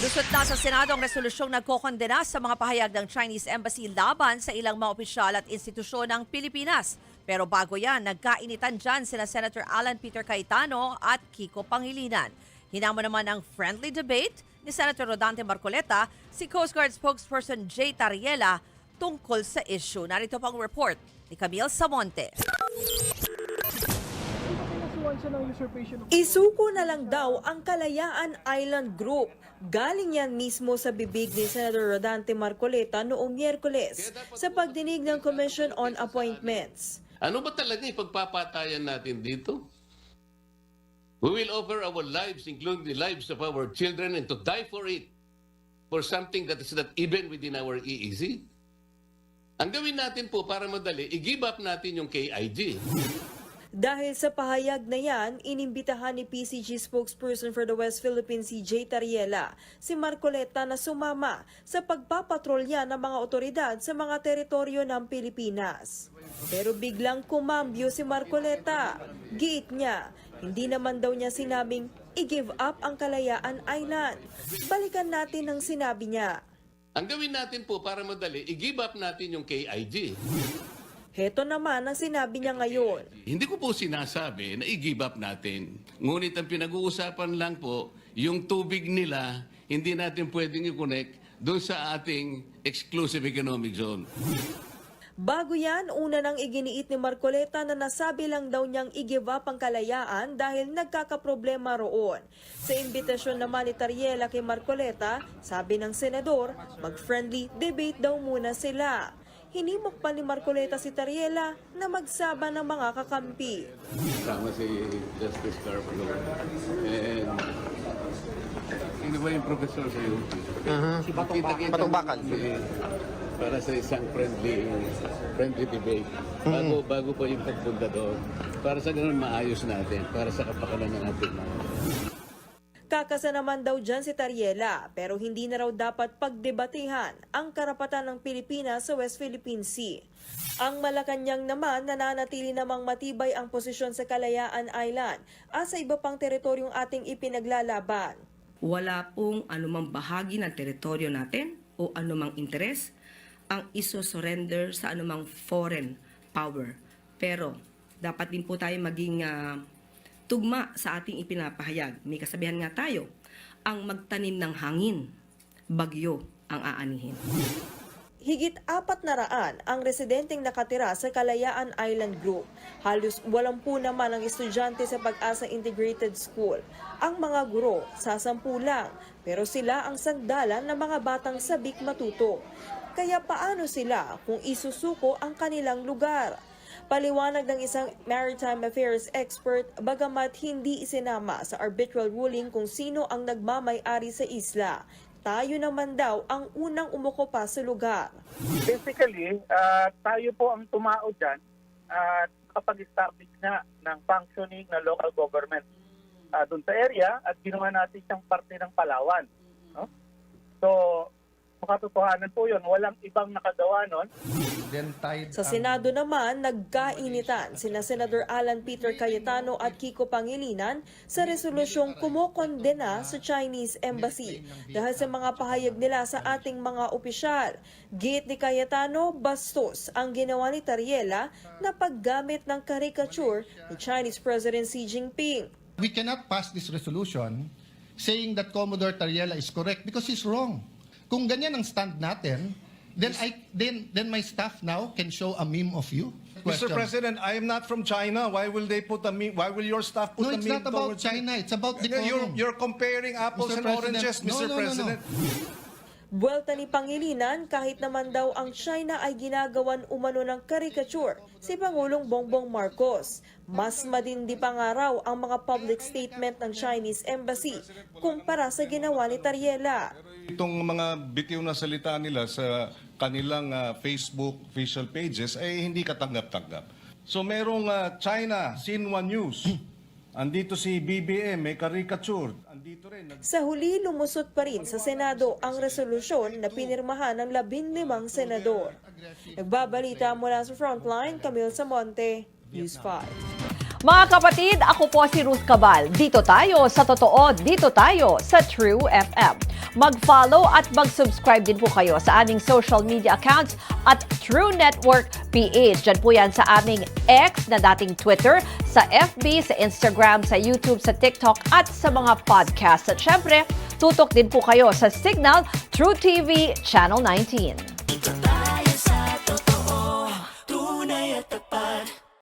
Lusot na sa Senado ang resolusyong nagkokondena sa mga pahayag ng Chinese Embassy laban sa ilang mga opisyal at institusyon ng Pilipinas. Pero bago yan, nagkainitan dyan sina Senator Alan Peter Cayetano at Kiko Pangilinan. Hinamo naman ang friendly debate ni Senator Rodante Marcoleta, si Coast Guard spokesperson Jay Tariela tungkol sa issue. Narito pang report ni Camille Samonte. Isuko na lang daw ang Kalayaan Island Group. Galing yan mismo sa bibig ni Senator Rodante Marcoleta noong Miyerkules sa pagdinig ng Commission on Appointments. Ano ba talaga ipagpapatayan natin dito? We will offer our lives, including the lives of our children, and to die for it, for something that is not even within our EEZ. Ang gawin natin po para madali, i-give up natin yung KIG. Dahil sa pahayag na yan, inimbitahan ni PCG spokesperson for the West Philippines si Jay Tariela si Marcoleta na sumama sa pagpapatrolya ng mga otoridad sa mga teritoryo ng Pilipinas. Pero biglang kumambyo si Marcoleta. Giit niya, hindi naman daw niya sinabing i-give up ang Kalayaan Island. Balikan natin ang sinabi niya. Ang gawin natin po para madali, i-give up natin yung KIG. Heto naman ang sinabi niya ngayon. Hindi ko po sinasabi na i-give up natin. Ngunit ang pinag-uusapan lang po, yung tubig nila, hindi natin pwedeng i-connect doon sa ating exclusive economic zone. Bago yan, una nang iginiit ni Marcoleta na nasabi lang daw niyang i-give up ang Kalayaan dahil nagkakaproblema roon. Sa imbitasyon naman ni Tariela kay Marcoleta, sabi ng senador, mag-friendly debate daw muna sila. Hinimok pa ni Marcoleta si Tariela na magsaba ng mga kakampi. Kasama si Justice Carvalho. And sino ba yung professor sa UP? Si Batong Bakal. Para sa isang friendly debate. Bago pa yung pagpunta doon. Para sa ganun maayos natin. Para sa kapakanan ng ating mga. Kakasa naman daw dyan si Tariela pero hindi na raw dapat pagdebatehan ang karapatan ng Pilipinas sa West Philippine Sea. Ang Malacanang naman nananatili namang matibay ang posisyon sa Kalayaan Island at sa iba pang teritoryong ating ipinaglalaban. Wala pong anumang bahagi ng teritoryo natin o anumang interes ang iso-surrender sa anumang foreign power. Pero dapat din po tayo maging tugma sa ating ipinapahayag. May kasabihan nga tayo, ang magtanim ng hangin, bagyo ang aanihin. Higit 400 ang residenteng nakatira sa Kalayaan Island Group. Halos 80 naman ang estudyante sa Pag-asa Integrated School. Ang mga guro, 10 lang, pero sila ang sandalan ng mga batang sabik matuto. Kaya paano sila kung isusuko ang kanilang lugar? Paliwanag ng isang maritime affairs expert, bagamat hindi isinama sa arbitral ruling kung sino ang nagmamay-ari sa isla, tayo naman daw ang unang umukupa sa lugar. Basically, tayo po ang tumao dyan at kapag-establish na ng functioning na local government doon sa area at ginawa natin siyang parte ng Palawan. No? So, makatotohanan po yun. Walang ibang nakagawa nun. Sa Senado naman, nagkainitan sina Senator Alan Peter Cayetano at Kiko Pangilinan sa resolusyong kumokondena sa Chinese Embassy dahil sa mga pahayag nila sa ating mga opisyal. Giit ni Cayetano, bastos ang ginawa ni Tariela na paggamit ng caricature ni Chinese President Xi Jinping. We cannot pass this resolution saying that Commodore Tariela is correct because he's wrong. Kung ganyan ang stand natin, then my staff now can show a meme of you. Mr. President, I am not from China. Why will they put a meme? Why will your staff put a meme? No, it's not about towards China. It's about decorum. You're comparing apples Mr. and President, oranges, Mr. no. President. Buwelta ni Pangilinan, kahit naman daw ang China ay ginagawan umano ng caricature si Pangulong Bongbong Marcos. Mas matindi pa nga raw ang mga public statement ng Chinese Embassy kumpara sa ginawa ni Tariela. Itong mga bitiw na salita nila sa kanilang Facebook official pages ay hindi katanggap-tanggap. So merong China, Xinhua News. Andito si BBM, may caricature. Andito rin. Sa huli, lumusot pa rin sa Senado ang resolusyon na pinirmahan ng 15 senador. Nagbabalita mula sa Frontline, Camille Samonte, News 5. Mga kapatid, ako po si Ruth Cabal. Dito tayo sa totoo, dito tayo sa True FM. Mag-follow at mag-subscribe din po kayo sa aming social media accounts at True Network PH. Diyan po yan sa aming X na dating Twitter, sa FB, sa Instagram, sa YouTube, sa TikTok at sa mga podcast. At syempre, tutok din po kayo sa Signal True TV Channel 19.